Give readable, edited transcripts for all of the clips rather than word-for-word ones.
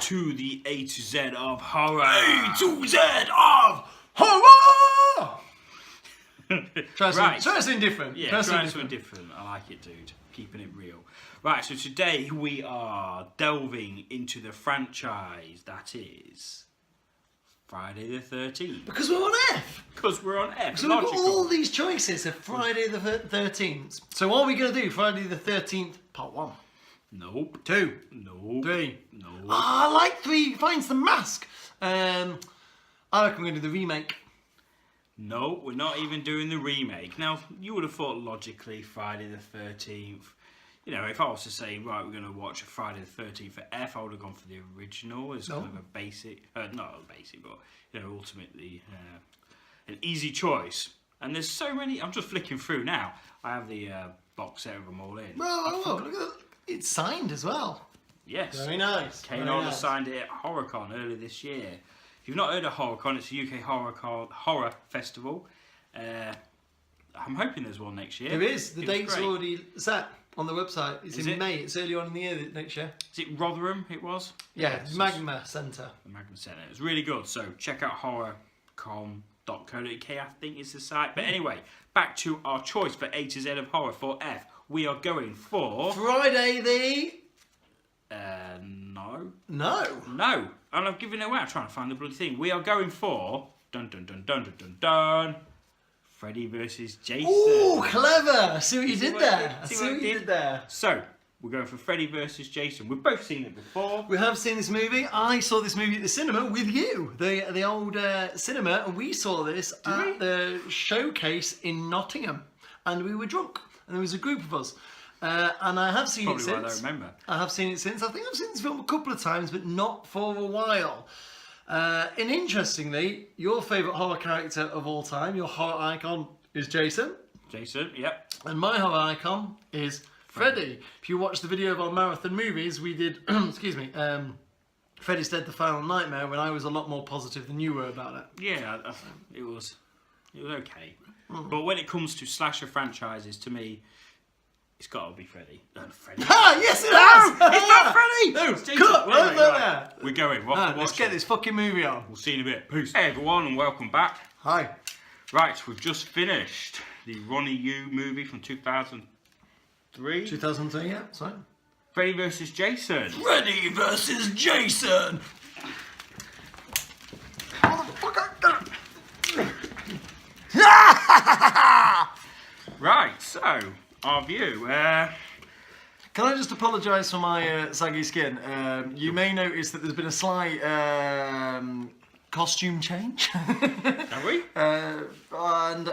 to the A to Z of horror. A to Z of horror! Try something different. Yeah, try something different. I like it, dude. Keeping it real. Right, so today we are delving into the franchise that is Friday the 13th. Because we're on F. Because we're on F. So we've got all these choices of Friday the 13th. So what are we going to do? Friday the 13th, part 1. Nope. 2. Nope. 3. No. I like 3 finds the mask. I reckon we're going to do the remake. No, we're not even doing the remake. Now, you would have thought logically Friday the 13th. You know, if I was to say, right, we're going to watch Friday the 13th for F, I would have gone for the original as kind of a basic, not a basic, but, you know, ultimately an easy choice. And there's so many, I'm just flicking through now. I have the box set of them all in. Well, look at that. It's signed as well. Yes. Very nice. Kanon signed it at HorrorCon earlier this year. If you've not heard of HorrorCon, it's a UK horror festival. I'm hoping there's one next year. There is. The date's already set on the website. It's in May. It's early on in the year next year. Is it Rotherham it was? Yeah, Magma Centre. The Magma Centre. It was really good. So check out horrorcon.co.uk, I think is the site. But anyway, back to our choice for A to Z of horror for F. We are going for... Friday the... No. No. No. And I've given it away. I'm trying to find the bloody thing. We are going for... Dun dun dun dun dun dun dun. Freddy versus Jason. Ooh, clever. See what you did there. See what you did there. So, we're going for Freddy versus Jason. We've both seen it before. We have seen this movie. I saw this movie at the cinema with you. The old cinema. And we saw this at the showcase in Nottingham. And we were drunk. And there was a group of us. And I have seen it since. Probably why I don't remember. I have seen it since. I think I've seen this film a couple of times, but not for a while. And interestingly, your favourite horror character of all time, your horror icon, is Jason. Jason, yep. And my horror icon is Freddy. If you watch the video of our marathon movies, we did, excuse me, Freddy's Dead: The Final Nightmare, when I was a lot more positive than you were about it. Yeah, it was okay. But when it comes to slasher franchises, to me, it's got to be Freddy. Freddy. Ah, yes it has! It's not Freddy! No, it's Jason. cut! Right. We're going. Let's get this fucking movie on. We'll see you in a bit. Peace. Hey everyone, and welcome back. Hi. Right, we've just finished the Ronnie Yu movie from 2003. 2003, yeah, sorry. Freddy versus Jason. Freddy versus Jason! Right, so, our view. Can I just apologise for my saggy skin? You may notice that there's been a slight costume change. Have we? And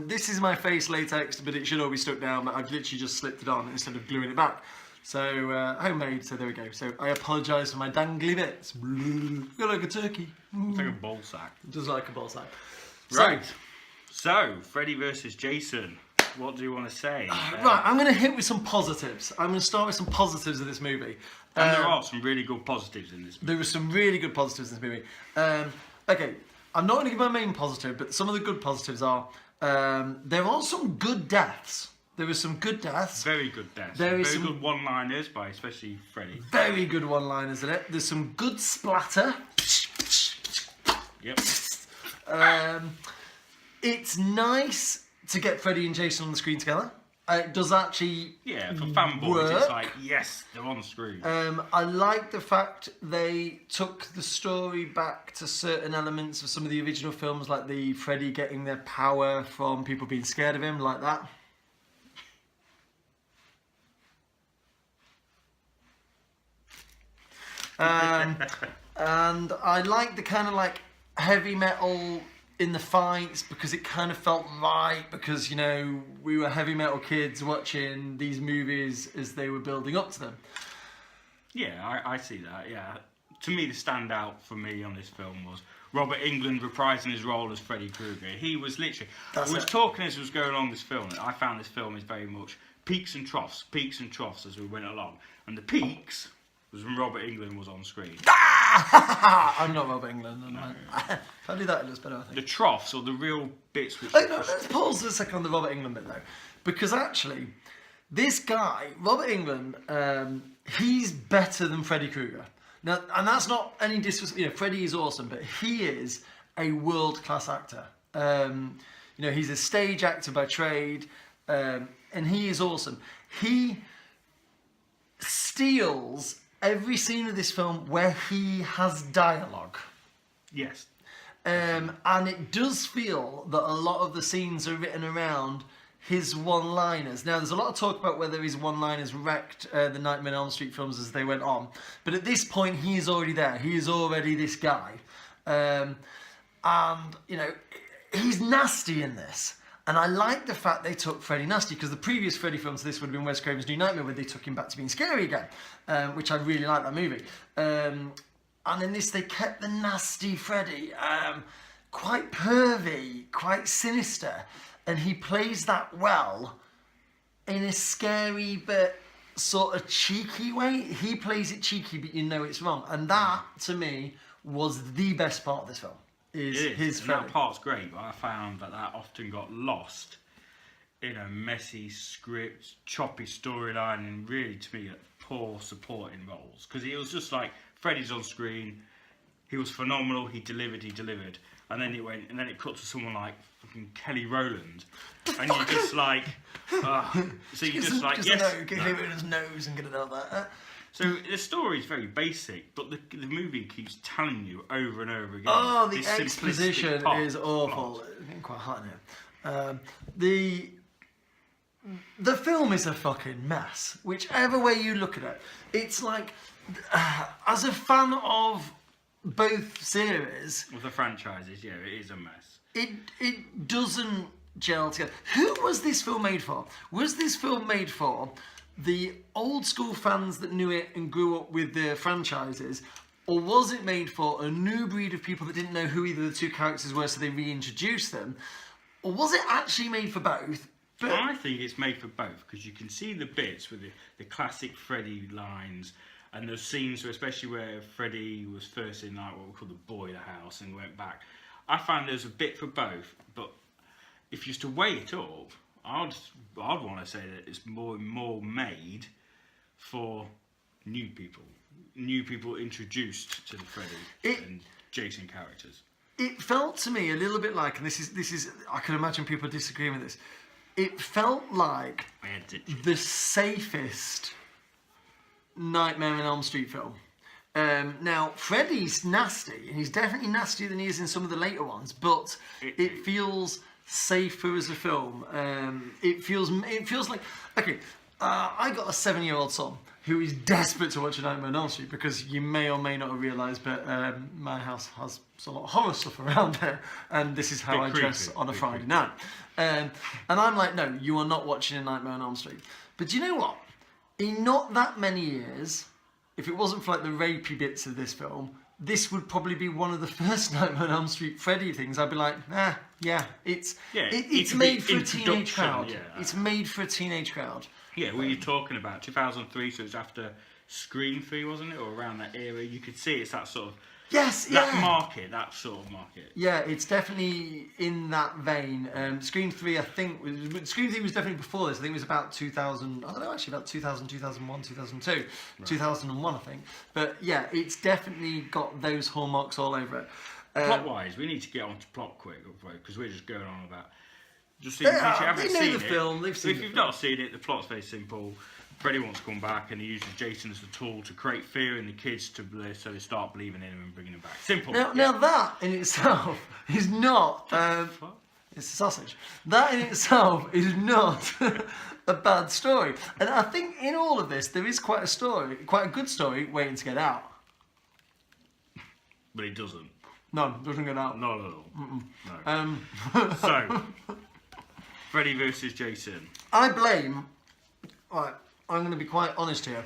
this is my face latex, but it should all be stuck down, but I've literally just slipped it on instead of gluing it back. So, homemade, so there we go. So, I apologise for my dangly bits. Look like a turkey. It's like a ball sack. Just like a ball sack. Right. So, Freddy versus Jason. What do you want to say? Right, I'm going to hit with some positives. I'm going to start with some positives of this movie. And there are some really good positives in this movie. There were some really good positives in this movie. Okay, I'm not going to give my main positive, but some of the good positives are there are some good deaths. There were some good deaths. Very good deaths. Very good one-liners by especially Freddy. Very good one-liners in it. There's some good splatter. Yep. It's nice to get Freddy and Jason on the screen together. It does actually for fanboys, work. It's like, yes, they're on the screen. I like the fact they took the story back to certain elements of some of the original films, like the Freddy getting their power from people being scared of him, like that. And I like the kind of like heavy metal in the fights, because it kind of felt right, because, you know, we were heavy metal kids watching these movies as they were building up to them. Yeah, I see that, yeah. To me, the standout for me on this film was Robert Englund reprising his role as Freddy Krueger. He was literally... I was talking as we was going along this film, and I found this film is very much peaks and troughs as we went along. And the peaks was when Robert Englund was on screen. I'm not Robert Englund. No. If I do that, it looks better, I think. The troughs, or the real bits which... Let's pause a second on the Robert Englund bit, though. Because actually, this guy, Robert Englund, he's better than Freddy Krueger. Now, and that's not any disrespect. You know, Freddy is awesome, but he is a world-class actor. You know, he's a stage actor by trade, and he is awesome. He steals every scene of this film where he has dialogue. Yes. And it does feel that a lot of the scenes are written around his one-liners. Now, there's a lot of talk about whether his one-liners wrecked the Nightmare on Elm Street films as they went on. But at this point, he is already there. He is already this guy. And, you know, he's nasty in this. And I like the fact they took Freddy nasty, because the previous Freddy films, this would have been Wes Craven's New Nightmare, where they took him back to being scary again, which I really like that movie. And in this, they kept the nasty Freddy, quite pervy, quite sinister. And he plays that well in a scary but sort of cheeky way. He plays it cheeky, but you know it's wrong. And that, to me, was the best part of this film. Is his and Freddy. that part's great, but I found that often got lost in a messy script, choppy storyline, and really, to me, poor supporting roles. Because it was just like, Freddy's on screen, he was phenomenal, he delivered. And then it cut to someone like fucking Kelly Rowland, and you're just like, so you're just like, yes, get him in his nose and get it out there. So the story is very basic, but the movie keeps telling you over and over again. Oh, the this exposition simplistic is awful. It's getting quite hot now. The film is a fucking mess. Whichever way you look at it, it's like, as a fan of both series, with the franchises, yeah, it is a mess. it doesn't gel together. Who was this film made for? Was this film made for the old school fans that knew it and grew up with the franchises, or was it made for a new breed of people that didn't know who either the two characters were, so they reintroduced them, or was it actually made for both? But I think it's made for both, because you can see the bits with the classic Freddy lines, and those scenes, especially where Freddy was first in like what we call the boiler house and went back. I found there's a bit for both, but if you used to weigh it up, I'd want to say that it's more made for new people introduced to the Freddy and Jason characters. It felt to me a little bit like, and this is I can imagine people disagreeing with this, it felt like the safest Nightmare on Elm Street film. Now, Freddy's nasty, and he's definitely nastier than he is in some of the later ones, but it feels safer as a film. It feels like, okay, I got a 7-year-old son who is desperate to watch a Nightmare on Elm Street, because you may or may not have realised, but my house has a lot of horror stuff around there, and this is how I dress on a Friday night. And I'm like, no, you are not watching a Nightmare on Elm Street. But do you know what? In not that many years, if it wasn't for like the rapey bits of this film, this would probably be one of the first Nightmare on Elm Street Freddy things. I'd be like, it's made for a teenage crowd. Yeah. It's made for a teenage crowd. Yeah, were you talking about 2003? So it's after Scream 3, wasn't it, or around that era? You could see it's that sort of that sort of market. Yeah, it's definitely in that vein. Scream 3, I think, Scream 3 was definitely before this. I think it was about 2000, I don't know, actually about 2000, 2001, 2002, right. 2001, I think. But yeah, it's definitely got those hallmarks all over it. Plot-wise, we need to get on to plot quick, because we're just going on about... Just see, if you haven't seen the film, they've seen it. If you've not seen it, the plot's very simple. Freddy wants to come back, and he uses Jason as a tool to create fear in the kids, so they start believing in him and bringing him back. Simple. Now that in itself is not... it's a sausage. That in itself is not a bad story. And I think in all of this, there is quite a good story waiting to get out. But it doesn't. No, it doesn't get out. Not at all. No. So, Freddy versus Jason. I blame... Right, I'm going to be quite honest here.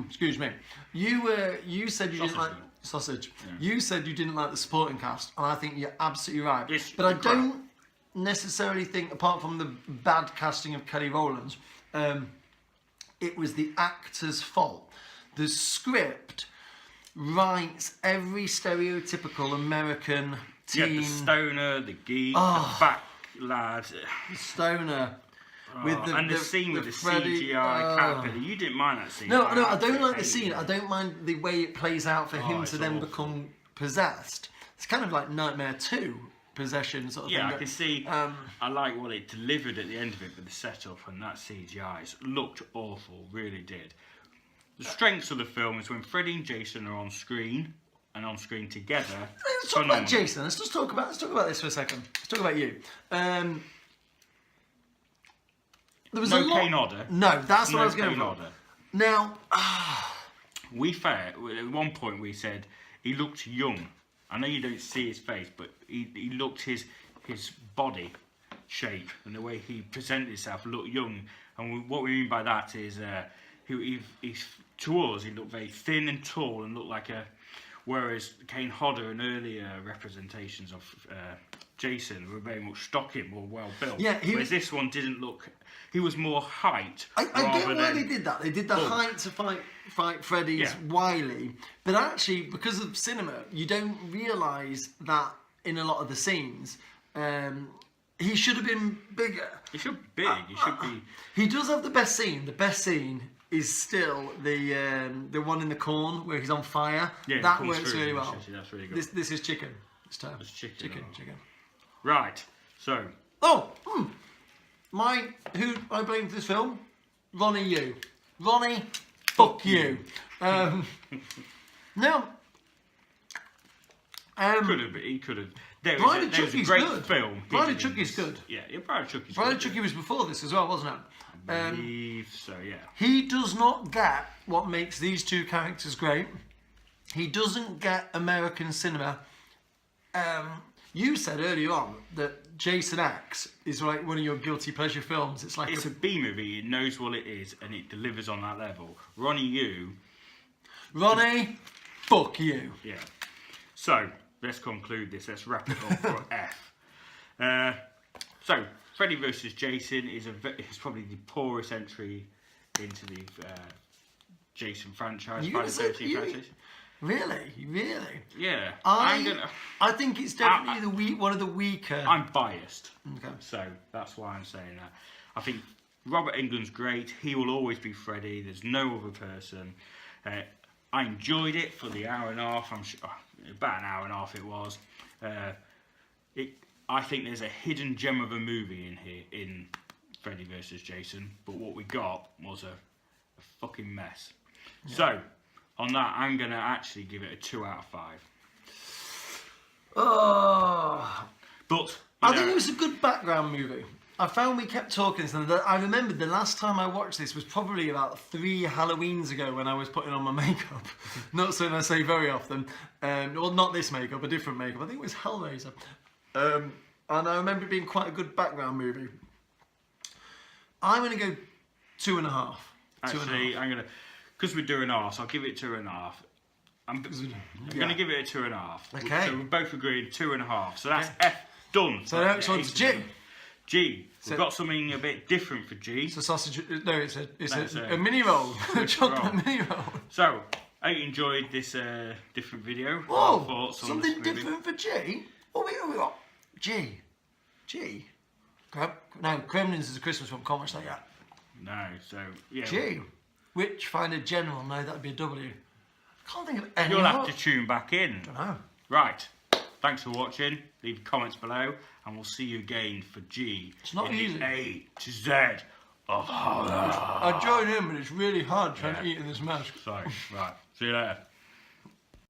Excuse me. You said you didn't like sausage. Yeah. You said you didn't like the supporting cast, and I think you're absolutely right. But I don't necessarily think, apart from the bad casting of Kelly Rowland, it was the actor's fault. The script writes every stereotypical American teen... Yeah, the stoner, the geek, the fat lad. The stoner. And the scene with the Freddy, CGI caterpillar, you didn't mind that scene. No, I don't like the scene. I don't mind the way it plays out for him to then become possessed. It's kind of like Nightmare 2 possession sort of thing. Yeah, I can see. I like what it delivered at the end of it with the setup and that CGI. It looked awful, really did. The strengths of the film is when Freddy and Jason are on screen and on screen together. Let's talk about Jason. Let's talk about this for a second. Let's talk about you. There was no Kane Hodder. No, that's what I was going for. Now, we at one point we said he looked young. I know you don't see his face, but he looked his body shape and the way he presented himself looked young. And what we mean by that is he's to us he looked very thin and tall and looked like a. Whereas Kane Hodder and earlier representations of Jason were very much stocky, more well built. Yeah, whereas this one didn't look. He was more height. I get why they did that. They did the height to fight Freddy's wily, but actually because of cinema, you don't realise that in a lot of the scenes. He should have been bigger. He should be big. He should be. He does have the best scene. The best scene is still the one in the corn where he's on fire. Yeah, that works really well. That's really good. This is chicken. It's time. It's chicken. Right. So. Who I blame for this film? Ronnie Yu. Ronnie, fuck you. Now. He could have. Bride of Chucky's great good. Film. Bride of Chucky's good. Yeah, Bride of Chucky's good. Bride of Chucky was before this as well, wasn't it? I believe so, yeah. He does not get what makes these two characters great. He doesn't get American cinema. You said earlier on that Jason X is like one of your guilty pleasure films. It's a B movie. It knows what it is and it delivers on that level. Ronnie, fuck you. Yeah. So let's conclude this. Let's wrap it up for F. So Freddy vs. Jason is probably the poorest entry into the Jason franchise. Friday the 13th franchise. Really? Yeah. I think it's definitely one of the weaker. I'm biased. Okay. So that's why I'm saying that. I think Robert Englund's great. He will always be Freddy. There's no other person. I enjoyed it for the hour and a half. I'm sure about an hour and a half it was. I think there's a hidden gem of a movie in here in Freddy vs. Jason, but what we got was a fucking mess. Yeah. So, on that, I'm going to actually give it a 2 out of 5. Oh. But I think it was a good background movie. I found we kept talking. I remembered the last time I watched this was probably about 3 Halloweens ago when I was putting on my makeup. Not something I say very often. Well, not this makeup, a different makeup. I think it was Hellraiser. And I remember it being quite a good background movie. I'm going to go 2.5. Actually, I'm going to... Because we're doing ours, I'll give it 2.5. I'm going to give it a 2.5. Okay. So we're both agreed 2.5. So that's F done. So the next one's G. G. We've got something a bit different for G. It's a sausage. No, it's a mini roll. A chocolate mini roll. So I enjoyed this different video. Whoa! Something different for G. What we got? G. No, Gremlins is a Christmas one. Can't watch that yet. No. So yeah. G. Which find a general? No, that'd be a W. Can't think of any. You'll have to tune back in. I don't know. Right. Thanks for watching. Leave comments below, and we'll see you again for G. It's not easy. The A to Z of horror. I join in, but it's really hard trying to eat in this mask. Sorry. Right. See you later.